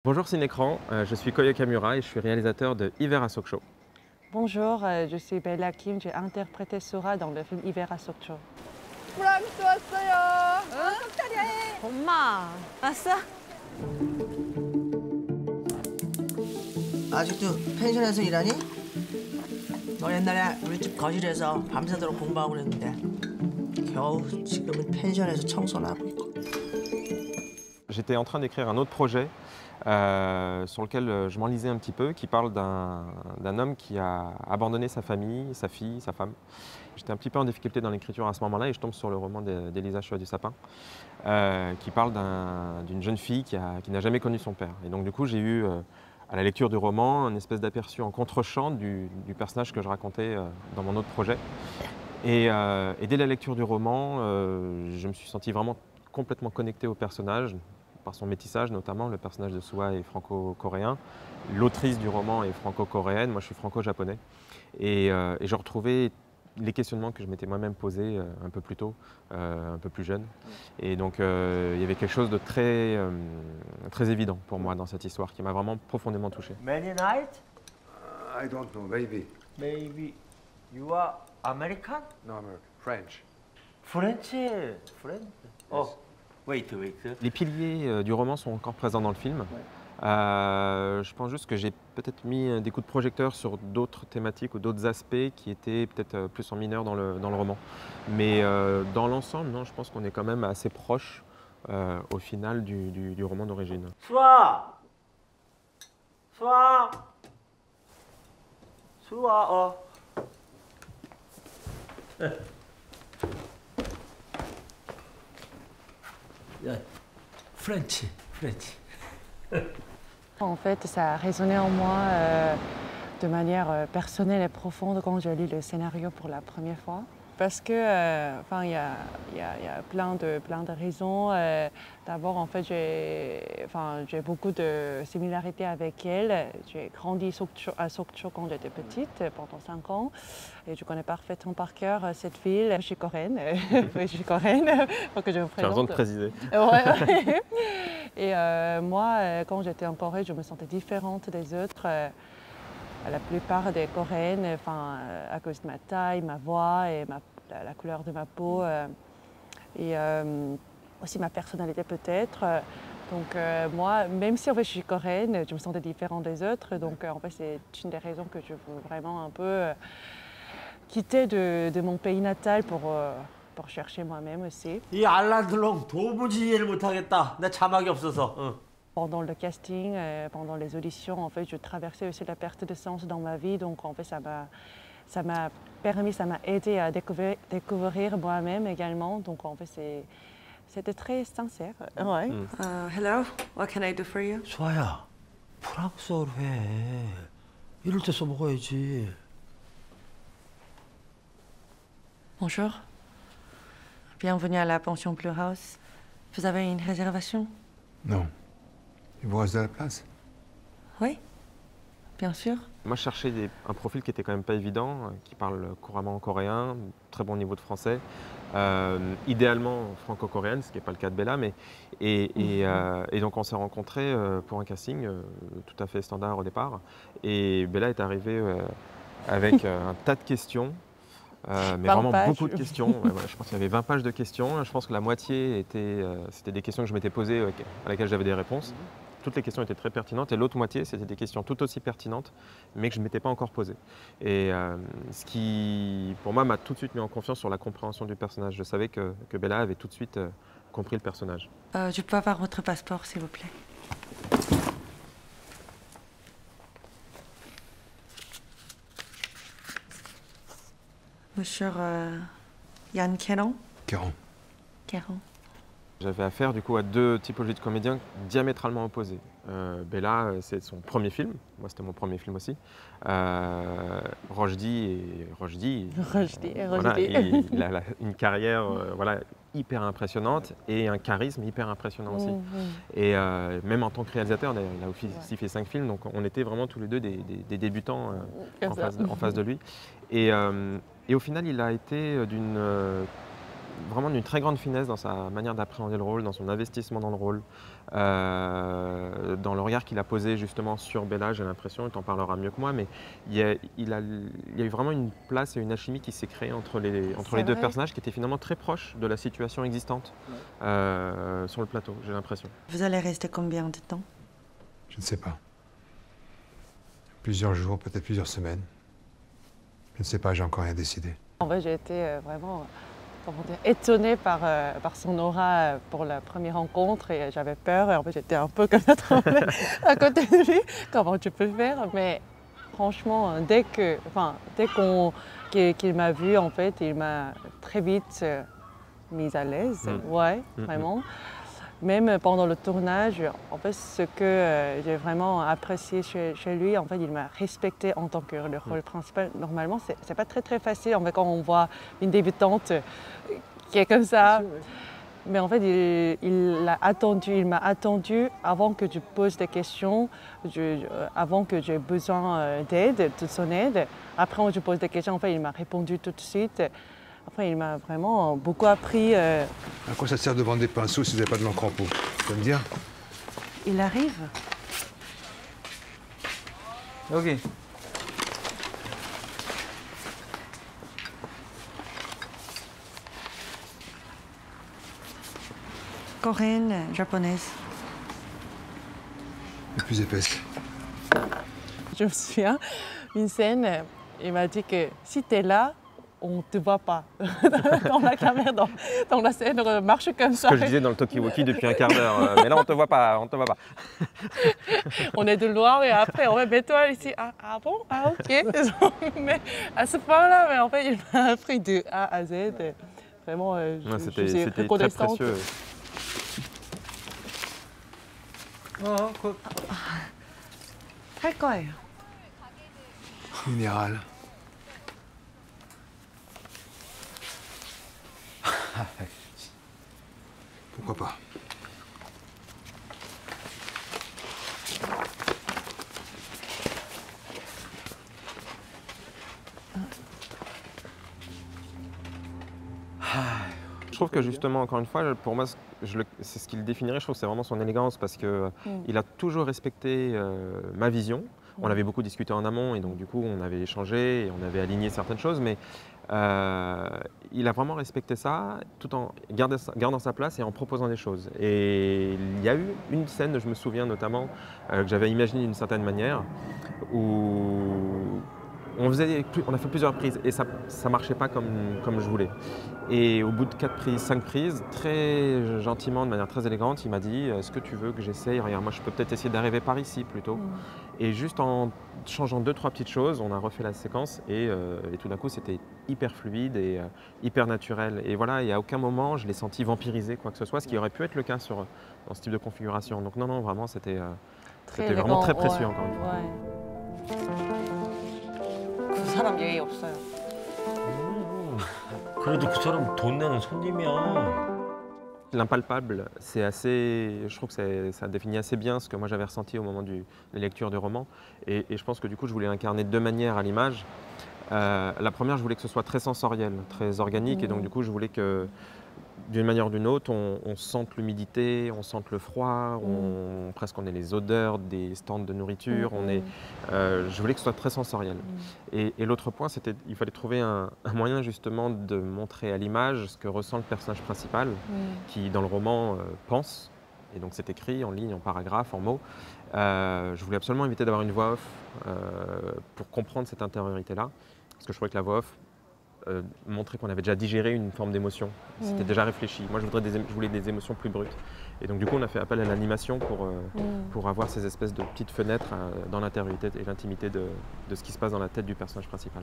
Bonjour Cinécran, je suis Koya Kamura et je suis réalisateur de Hiver à Sokcho. Bonjour, je suis Bella Kim, j'ai interprété Sora dans le film Hiver à Sokcho. 프랑스 왔어요. 엄마, 왔어? 아직도 펜션에서 일하니? 너 옛날에 우리 집 거실에서 밤새도록 공부하고 그랬는데 겨우 지금은 펜션에서 청소나 하고 있고. J'étais en train d'écrire un autre projet sur lequel je m'enlisais un petit peu, qui parle d'un homme qui a abandonné sa famille, sa fille, sa femme. J'étais un petit peu en difficulté dans l'écriture à ce moment-là et je tombe sur le roman d'Elisa Choix du Sapin, qui parle d'une jeune fille qui n'a jamais connu son père. Et donc du coup j'ai eu, à la lecture du roman, une espèce d'aperçu en contre-champ du personnage que je racontais dans mon autre projet. Et dès la lecture du roman, je me suis senti vraiment complètement connecté au personnage, par son métissage notamment. Le personnage de Sua est franco-coréen, l'autrice du roman est franco-coréenne, moi je suis franco-japonais. Et je retrouvais les questionnements que je m'étais moi-même posés un peu plus tôt, un peu plus jeune. Et donc il y avait quelque chose de très évident pour moi dans cette histoire qui m'a vraiment profondément touché. Many night? I don't know, maybe. Maybe you are American? No, American. French. French? French? Oh, wait. Les piliers du roman sont encore présents dans le film. Je pense juste que j'ai peut-être mis des coups de projecteur sur d'autres thématiques ou d'autres aspects qui étaient peut-être plus en mineur dans le roman. Mais dans l'ensemble, non, je pense qu'on est quand même assez proche au final du roman d'origine. 수아! 수아! 수아, French. En fait, ça a résonné en moi de manière personnelle et profonde quand j'ai lu le scénario pour la première fois. Parce que, enfin, il y a plein de raisons. D'abord, en fait, j'ai beaucoup de similarités avec elle. J'ai grandi à Sokcho quand j'étais petite, pendant 5 ans. Et je connais parfaitement par cœur cette ville. Je suis coréenne. Oui, je suis coréenne. Faut que je me Tu as raison présente. de préciser. Ouais. Et moi, quand j'étais en Corée, je me sentais différente des autres. La plupart des Coréennes, à cause de ma taille, ma voix et la couleur de ma peau et aussi ma personnalité peut-être. Donc moi, même si en fait je suis coréenne, je me sentais différente des autres. Donc en fait c'est une des raisons que je veux vraiment un peu quitter de mon pays natal pour chercher moi-même aussi. 이 알란드롱 도무지 이해를 못하겠다. 내 자막이 없어서. 응. Pendant le casting, pendant les auditions, en fait, je traversais aussi la perte de sens dans ma vie. Donc, en fait, ça m'a aidé à découvrir moi-même également. Donc, en fait, c'était très sincère. Ouais. Hello, what can I do for you? 수아야, 프랑스어로 해. 이럴 때 써먹어야지. Bonjour. Bienvenue à la pension Blue House. Vous avez une réservation? Non. Il vous reste de la place? Oui, bien sûr. Moi, je cherchais un profil qui était quand même pas évident, qui parle couramment coréen, très bon niveau de français, idéalement franco-coréenne, ce qui n'est pas le cas de Bella, et donc on s'est rencontrés pour un casting tout à fait standard au départ. Et Bella est arrivée avec un tas de questions. Mais 20 vraiment pages. beaucoup de questions. Ouais, je pense qu'il y avait 20 pages de questions. Je pense que la moitié c'était des questions que je m'étais posées, à laquelle j'avais des réponses. Toutes les questions étaient très pertinentes et l'autre moitié, c'était des questions tout aussi pertinentes, mais que je ne m'étais pas encore posées. Et ce qui, pour moi, m'a tout de suite mis en confiance sur la compréhension du personnage. Je savais que Bella avait tout de suite compris le personnage. Je peux avoir votre passeport, s'il vous plaît? Monsieur Yann Caron? Caron. J'avais affaire du coup à deux typologies de comédiens diamétralement opposés. Bella, c'est son premier film. Moi, c'était mon premier film aussi. Rojdi, voilà, il a une carrière voilà, hyper impressionnante et un charisme hyper impressionnant aussi. Et même en tant que réalisateur, d'ailleurs, il a aussi fait 5 films, donc on était vraiment tous les deux des débutants en face de lui. Et au final, il a été vraiment d'une très grande finesse dans sa manière d'appréhender le rôle, dans son investissement dans le rôle, dans le regard qu'il a posé justement sur Bella, j'ai l'impression, il t'en parlera mieux que moi, mais il y a eu vraiment une place et une alchimie qui s'est créée entre les deux personnages qui étaient finalement très proches de la situation existante sur le plateau, j'ai l'impression. Vous allez rester combien de temps? Je ne sais pas. Plusieurs jours, peut-être plusieurs semaines. Je ne sais pas, j'ai encore rien décidé. En fait, j'ai été vraiment étonnée par son aura pour la première rencontre et j'avais peur. Et en fait, j'étais un peu comme ça à côté de lui. Comment tu peux faire? Mais franchement, dès qu'il m'a vue, en fait, il m'a très vite mise à l'aise. Ouais, vraiment. Même pendant le tournage, en fait, ce que j'ai vraiment apprécié chez lui, en fait, il m'a respecté en tant que le rôle principal. Normalement, c'est pas très facile en fait, quand on voit une débutante qui est comme ça. Mais en fait, il m'a attendu avant que je pose des questions, avant que j'ai besoin d'aide, de son aide. Après, quand je pose des questions, en fait, il m'a répondu tout de suite. Enfin, il m'a vraiment beaucoup appris. À quoi ça sert de vendre des pinceaux si vous n'avez pas de l'encre en pot? Tu vas me dire? Il arrive. 여기. Coréenne, japonaise. Les plus épaisses. Je me souviens, une scène, il m'a dit que si tu es là, on ne te voit pas. Dans la caméra, dans la scène, marche comme ça. Ce que je disais dans le Talkie-Walkie depuis un quart d'heure. Mais là, on ne te voit pas, on te voit pas. On est de loin et après, on va mettre toi ici. Ah bon? Ah ok. Mais à ce point-là, mais en fait, il m'a appris de A à Z. Et vraiment, C'était suis très reconnaissante. précieux. 할 거예요. Minéral. Pourquoi pas? Je trouve que justement, encore une fois, pour moi, c'est ce qui le définirait, je trouve que c'est vraiment son élégance parce qu'il a toujours respecté ma vision. On avait beaucoup discuté en amont et donc du coup on avait échangé et on avait aligné certaines choses, mais il a vraiment respecté ça tout en gardant sa place et en proposant des choses. Et il y a eu une scène, je me souviens notamment, que j'avais imaginée d'une certaine manière, où on a fait plusieurs prises et ça ne marchait pas comme je voulais. Et au bout de 4 prises, 5 prises, très gentiment, de manière très élégante, il m'a dit « Est-ce que tu veux que j'essaye? Regarde, moi je peux peut-être essayer d'arriver par ici plutôt. » Et juste en changeant 2-3 petites choses, on a refait la séquence et tout d'un coup c'était hyper fluide et hyper naturel. Et voilà, et à aucun moment je l'ai senti vampiriser quoi que ce soit, ce qui aurait pu être le cas dans ce type de configuration. Donc non, vraiment c'était vraiment très précieux encore une fois. 그 사람 예의 없어요. 그래도 그 사람 돈 내는 손님이야. L'impalpable, je trouve que ça définit assez bien ce que moi j'avais ressenti au moment de la lecture du roman. Et je pense que du coup, je voulais l'incarner de deux manières à l'image. La première, je voulais que ce soit très sensoriel, très organique. Et donc du coup, je voulais que, d'une manière ou d'une autre, on sente l'humidité, on sente le froid, presque on ait les odeurs des stands de nourriture. Je voulais que ce soit très sensoriel. Et l'autre point, c'était qu'il fallait trouver un moyen justement de montrer à l'image ce que ressent le personnage principal, qui dans le roman pense. Et donc c'est écrit en ligne, en paragraphe, en mots. Je voulais absolument éviter d'avoir une voix off pour comprendre cette intériorité-là. Parce que je trouvais que la voix off montrer qu'on avait déjà digéré une forme d'émotion. C'était déjà réfléchi. Moi, je voulais des émotions plus brutes. Et donc, du coup, on a fait appel à l'animation pour avoir ces espèces de petites fenêtres dans l'intériorité et l'intimité de ce qui se passe dans la tête du personnage principal.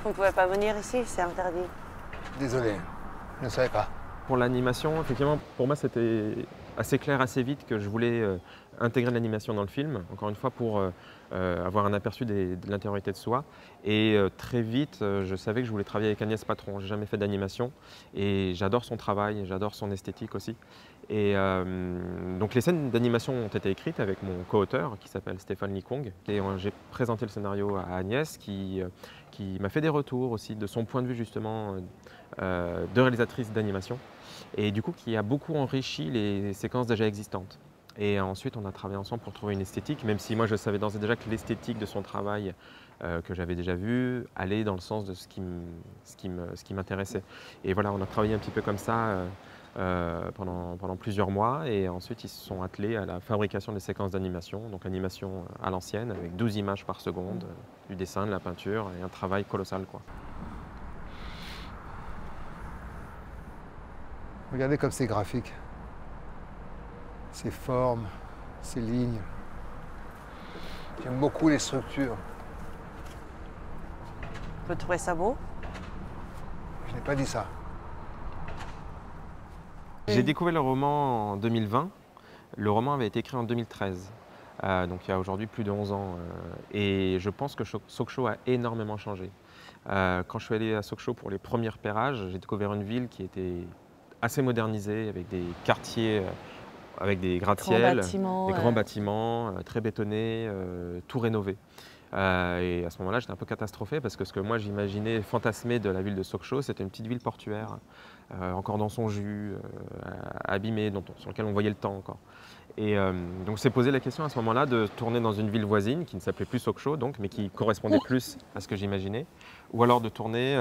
Vous ne pouvez pas venir ici, c'est interdit. Désolé, je ne savais pas. Pour l'animation, effectivement, pour moi, c'était assez clair assez vite que je voulais intégrer l'animation dans le film, encore une fois pour avoir un aperçu de l'intériorité de soi. Et très vite, je savais que je voulais travailler avec Agnès Patron. J'ai jamais fait d'animation et j'adore son travail, j'adore son esthétique aussi. Et donc les scènes d'animation ont été écrites avec mon co-auteur qui s'appelle Stéphane Licong. Et j'ai présenté le scénario à Agnès qui m'a fait des retours aussi de son point de vue justement de réalisatrice d'animation. Et du coup qui a beaucoup enrichi les séquences déjà existantes. Et ensuite on a travaillé ensemble pour trouver une esthétique, même si moi je savais d'ores et déjà que l'esthétique de son travail que j'avais déjà vu allait dans le sens de ce qui m'intéressait. Et voilà, on a travaillé un petit peu comme ça pendant plusieurs mois et ensuite ils se sont attelés à la fabrication des séquences d'animation, donc animation à l'ancienne avec 12 images par seconde, du dessin, de la peinture et un travail colossal, quoi. Regardez comme c'est graphique. Ces formes, ces lignes. J'aime beaucoup les structures. Vous trouvez ça beau? Je n'ai pas dit ça. J'ai découvert le roman en 2020. Le roman avait été écrit en 2013, donc il y a aujourd'hui plus de 11 ans. Et je pense que Sokcho a énormément changé. Quand je suis allé à Sokcho pour les premiers repérages, j'ai découvert une ville qui était assez modernisée, avec des quartiers, avec des gratte-ciels, des grands bâtiments, très bétonnés, tout rénové. Et à ce moment-là, j'étais un peu catastrophé parce que ce que moi j'imaginais fantasmer de la ville de Sokcho, c'était une petite ville portuaire, encore dans son jus, abîmée, sur laquelle on voyait le temps encore. Et donc s'est posé la question à ce moment-là de tourner dans une ville voisine qui ne s'appelait plus Sokcho, donc, mais qui correspondait plus à ce que j'imaginais, ou alors de tourner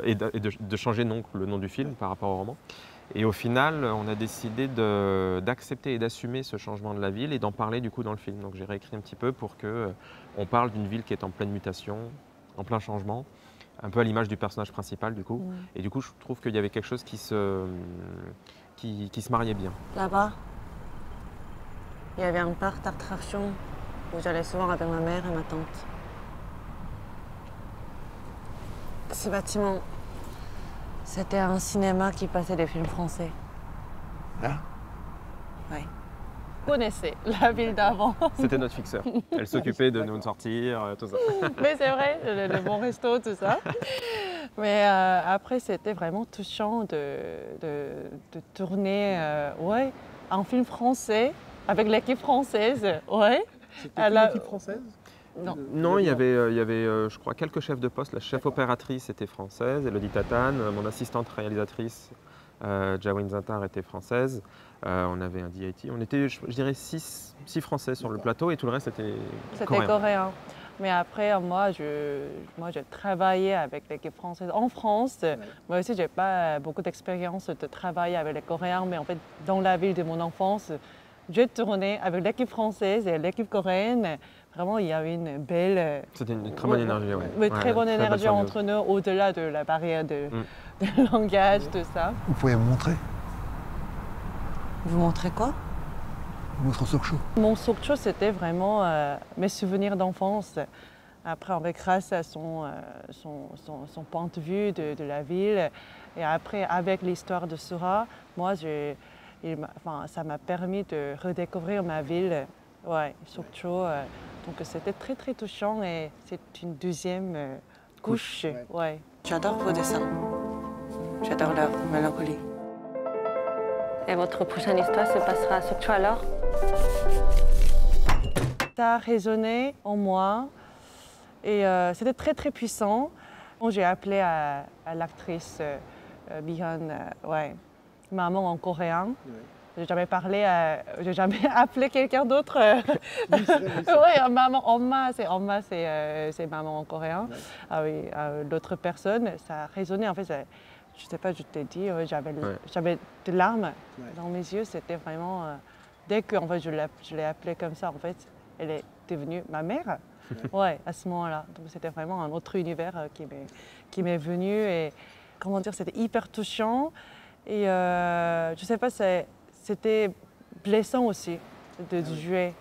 et de changer le nom du film par rapport au roman. Et au final, on a décidé d'accepter et d'assumer ce changement de la ville et d'en parler du coup dans le film. Donc j'ai réécrit un petit peu pour qu'on parle d'une ville qui est en pleine mutation, en plein changement, un peu à l'image du personnage principal du coup. Et du coup, je trouve qu'il y avait quelque chose qui se mariait bien. Là-bas, il y avait un parc d'attractions où j'allais souvent avec ma mère et ma tante. Ce bâtiment, c'était un cinéma qui passait des films français. Là? Oui. Vous connaissez la ville d'avant. C'était notre fixeur. Elle s'occupait de nous sortir, tout ça. Mais c'est vrai, le bon resto, tout ça. Mais après, c'était vraiment touchant de tourner ouais, un film français avec l'équipe française. Ouais. C'était l'équipe française? Non, il y avait, je crois, quelques chefs de poste. La chef opératrice était française, Elodie Tatane. Mon assistante réalisatrice, Jawin Zintar, était française. On avait un DIT. On était, je dirais, 6 Français sur le plateau et tout le reste était coréen. C'était coréen. Mais après, moi, j'ai travaillé avec l'équipe française en France. Ouais. Moi aussi, je n'ai pas beaucoup d'expérience de travailler avec les Coréens, mais en fait, dans la ville de mon enfance, j'ai tourné avec l'équipe française et l'équipe coréenne. Vraiment, il y avait une belle... C'était une très bonne énergie, oui. Une très bonne énergie entre nous, au-delà de la barrière de langage, tout ça. Vous pouvez me montrer? Vous montrez quoi? Votre Sokcho. Mon Sokcho, c'était vraiment mes souvenirs d'enfance. Après, grâce à son point de vue de la ville, et après, avec l'histoire de Sura, moi, ça m'a permis de redécouvrir ma ville. Ouais, Sokcho. Donc c'était très très touchant et c'est une deuxième couche. Ouais. J'adore vos dessins. J'adore leur mélancolie. Et votre prochaine histoire se passera à Sokcho alors? Ça a résonné en moi et c'était très très puissant. J'ai appelé à l'actrice Bihan, ouais, maman en coréen. Ouais. J'ai jamais appelé quelqu'un d'autre. Oui, maman, Omma, c'est maman en coréen. Ouais. Ah oui, l'autre personne, ça a résonné. En fait, je sais pas, je t'ai dit, j'avais des larmes dans mes yeux. C'était vraiment, dès que en fait, je l'ai appelée comme ça, en fait, elle est devenue ma mère. Ouais, à ce moment-là. Donc c'était vraiment un autre univers qui m'est venu et comment dire, c'était hyper touchant. Et je sais pas, c'était blessant aussi de jouer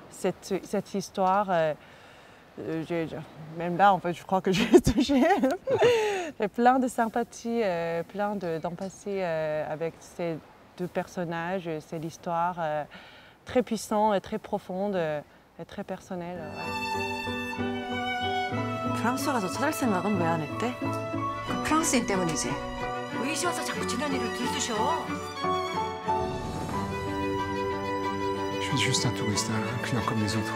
cette histoire. Même là, en fait, je crois que j'ai touché. J'ai plein de sympathie, plein d'empathie avec ces deux personnages. C'est l'histoire très puissante et très profonde et très personnelle. 프랑스 가서 찾을 생각은 왜 안 했대? 프랑스인 때문이지. 의지 와서 자꾸 지난 일을 들쑤셔. suis juste un touriste, un client comme les autres.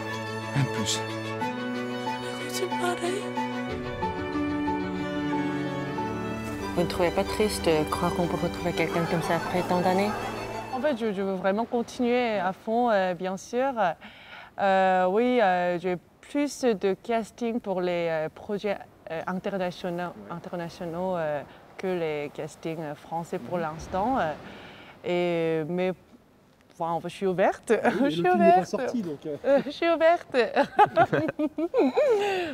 Rien de plus. C'est pareil. Vous ne trouvez pas triste de croire qu'on peut retrouver quelqu'un comme ça après tant d'années? En fait, je veux vraiment continuer à fond, bien sûr. Oui, j'ai plus de casting pour les projets internationaux que les castings français pour l'instant. Mais enfin, je suis ouverte. Oui, je suis le film n'est ouverte. pas sorti, donc... Je suis ouverte.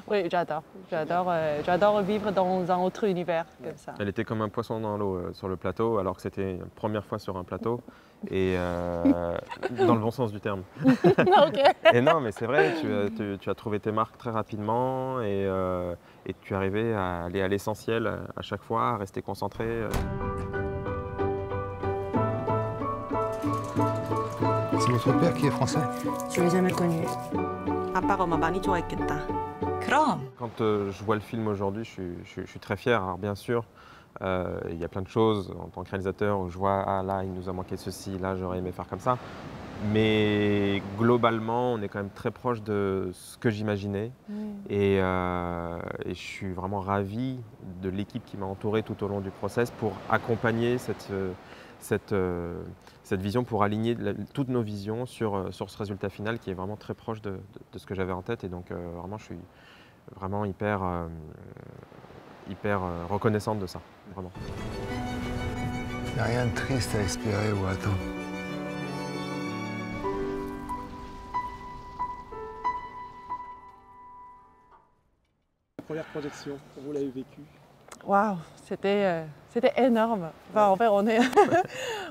Oui, j'adore vivre dans un autre univers comme ça. Elle était comme un poisson dans l'eau sur le plateau, alors que c'était la première fois sur un plateau, et dans le bon sens du terme. Ok. Et non, mais c'est vrai, tu as trouvé tes marques très rapidement, et tu es arrivé à aller à l'essentiel à chaque fois, à rester concentré. C'est votre père qui est français? Je l'ai jamais connu. 아빠가 엄마 많이 좋아했겠다. 그럼 Quand je vois le film aujourd'hui, je suis très fier. Alors bien sûr, il y a plein de choses en tant que réalisateur où je vois, ah là, il nous a manqué ceci, là, j'aurais aimé faire comme ça. Mais globalement, on est quand même très proche de ce que j'imaginais. Et je suis vraiment ravi de l'équipe qui m'a entouré tout au long du process pour accompagner cette vision, pour aligner toutes nos visions sur ce résultat final qui est vraiment très proche de ce que j'avais en tête. Et donc vraiment, je suis vraiment hyper reconnaissante de ça, vraiment. Il n'y a rien de triste à espérer ou à attendre. La première projection, comment vous l'avez vécu? Waouh, c'était énorme. Enfin, en fait,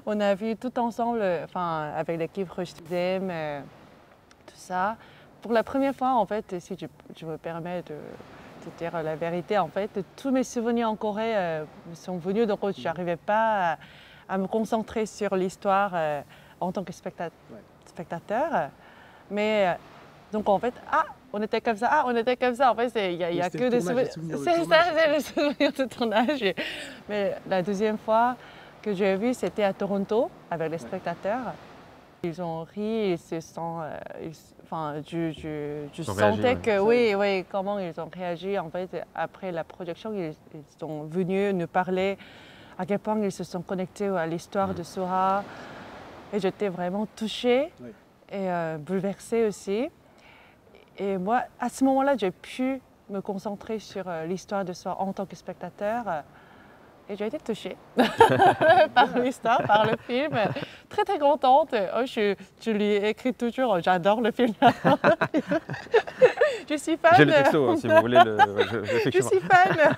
on a vu tout ensemble, enfin, avec l'équipe Roche Deuxième, tout ça. Pour la première fois, en fait, si je me permets de dire la vérité, en fait, tous mes souvenirs en Corée me sont venus, donc je n'arrivais pas à me concentrer sur l'histoire en tant que spectateur. Mais donc, en fait, on était comme ça, on était comme ça. En fait, il n'y a que des souvenirs. C'est ça, c'est le souvenir de tournage. Mais la deuxième fois que j'ai vu, c'était à Toronto avec les spectateurs. Ils ont ri, ils se sont, enfin, je sentais que oui, comment ils ont réagi. En fait, après la projection, ils sont venus nous parler à quel point ils se sont connectés à l'histoire de Sora. Et j'étais vraiment touchée et bouleversée aussi. Et moi, à ce moment-là, j'ai pu me concentrer sur l'histoire de Sora en tant que spectateur. Et j'ai été touchée par l'histoire, par le film. Très, très contente. Oh, je lui ai écrit toujours, j'adore le film. Je suis fan. J'ai le texto, hein, si vous voulez. Je suis fan.